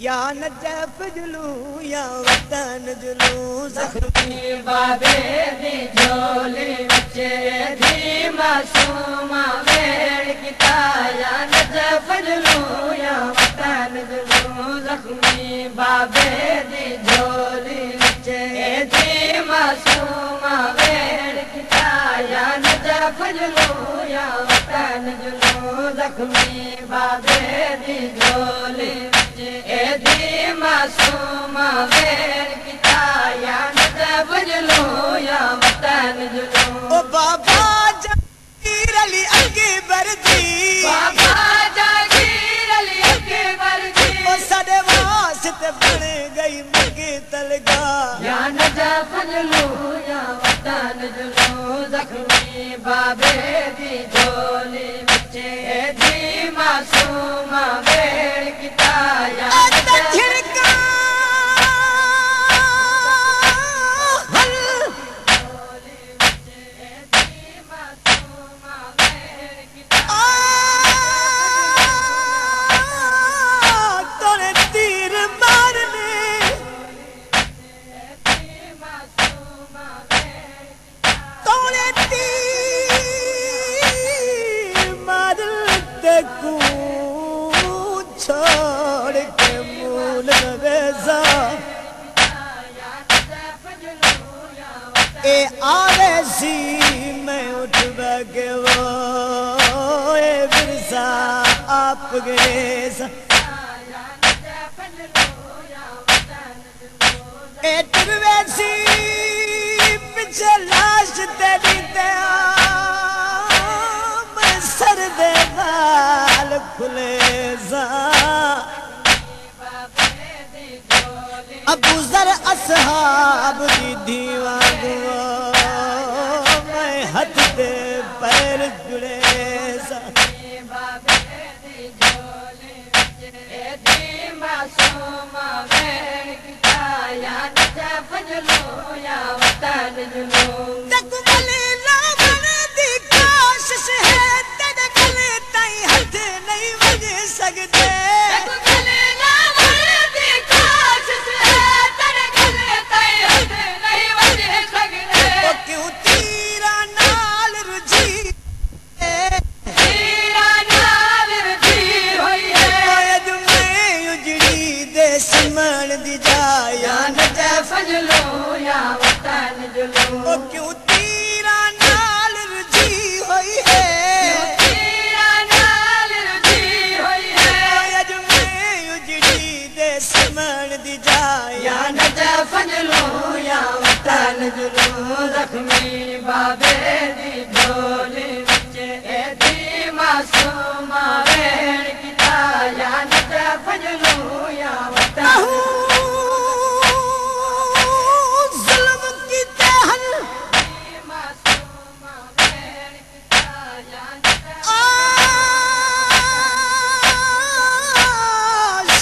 या नजफ जुलू या वतन जुलू जख्मी बाबे दी झोली बच्चे दी मासूमा वेड़ किता या नजफ जुलू या वतन जुलू जख्मी बाबे दी झोली बच्चे दी मासूमा वेड़ किता या नजफ जुलू या वतन जुलू जख्मी बाबे दी झोली दी मासूमा वेर किता या नजफ जुलू या वतन जुलू। ओ बाबा जागीर अली अकबर जी, बाबा जागीर अली अकबर जी, ओ साडे वास्ते बन गई मगे तलगा या नजफ जुलू या वतन जुलू जख्मी बाबे दी झोली बच्चे दी मासूमा वेर किता या आवे सी मैं उठ बगे वो विरसा आप गए सी पिछे लाश तेरी दया मैं सर दे बाल खुले सा अबू जर असहाब दी दीवान मैं हथ दे पैर जुड़े सा मासूमा वेर किता या नजफ जुलू या वतन जुलू। तकमले लावन दी कोशिश है तेरे गले ताई हथ नहीं वज सकते तकमले लावन दी कोशिश है तेरे गले ताई हथ नहीं वज सकते ओ क्यों तीरा नाल रुझी तीरा नाल रुझी होई है अज मैं उजड़ी दे सिमण दी जाया नजफ जुलू या वतन जुलू। ओ क्यों तीरा नाल रुझी हुई है तीरा नाल रुझी होई है अज मैं उजड़ी दे सिमण दी जाया या नजफ जुलू या वतन जुलू जख्मी बाबे दी झोली बच्चे दी मासूमा वेर किता या नजफ जुलू या वतन जुल्म की तहल मासूमा वेर किता या नजफ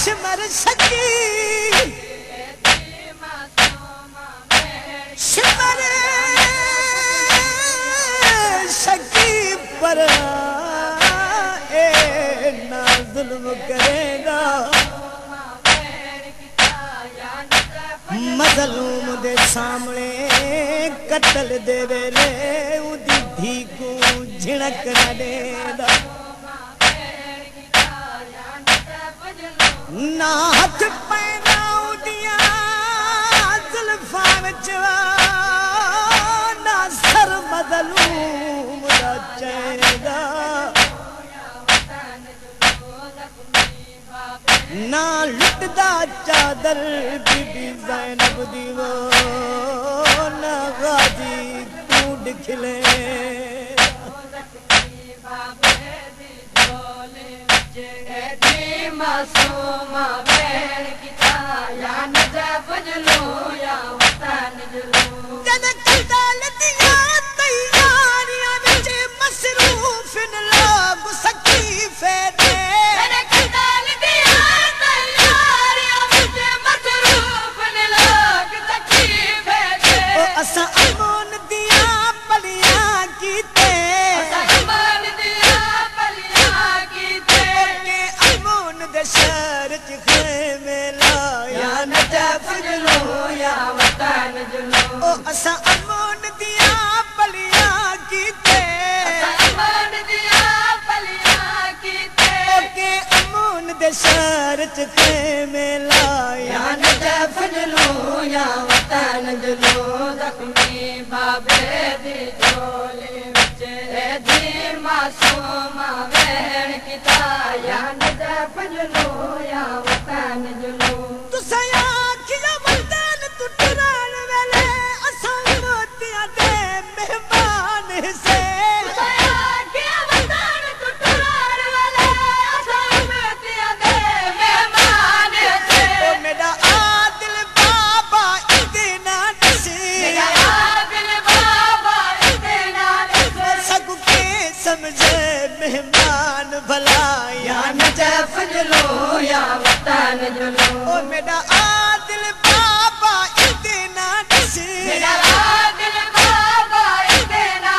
सिमर सकी मासूमा वेर सिमर सकी पर ए ना जुल्म करेगा मजलूम दे सामने कत्ल दे वेले उदी धी को झिड़क न देदा ना हथ पैना उदिया जुल्फां विच ना सर मजलूम दा चैदा ना लुटदा चादर बीबी ज़ैनब दी वो ना गाजी कूड़ खिले मासूमा वेर किता या नजफ जुलू या वतन जुलू। जद कदाल दिया तैयारियां विच मसरूफ न लोग सकी फेरे कदाल दिया तैयारियां विच मसरूफ न लोग सकी फेरे ओ असा अमन दिया पलियां कीते ईमान दिया पलियां कीते के अमन दे शहर च असा अमन दिया पलिया कीते अमन दिया पलिया कीते ओके अमन दे शहर च ते मेला या नजफ जलो या वतन जलो जख्मी बाबे दी झोली विच दी मासूम वेण किता या नजफ जलो या वतन जलो तुसा आखिया वतन टुटरान वेले असा मोतिया दे मेहमान से मेरा आदिल बाबा इतना सब के समझे मेहमान भला या नजफ जलो या वतन जलो ओ मेरा आदिल बाबा इतना मेरा दिल बाबा इतना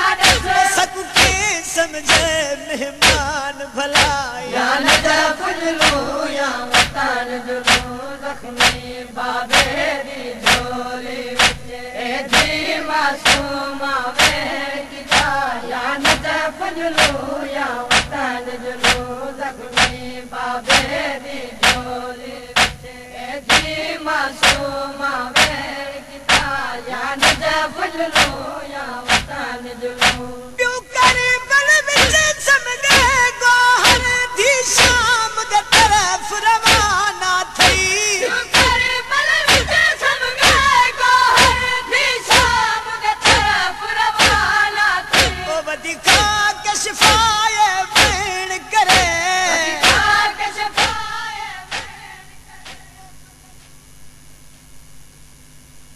सब के समझे मेहमान भला या नजफ जलो या वतन जलो जख्मी बाबे दी झोली विच दी मासूम वेण किता या नजफ जलो या वतन जलो जख्मी बाबे दी झोली विच दी मासूम वेण किता या नजफ जलो या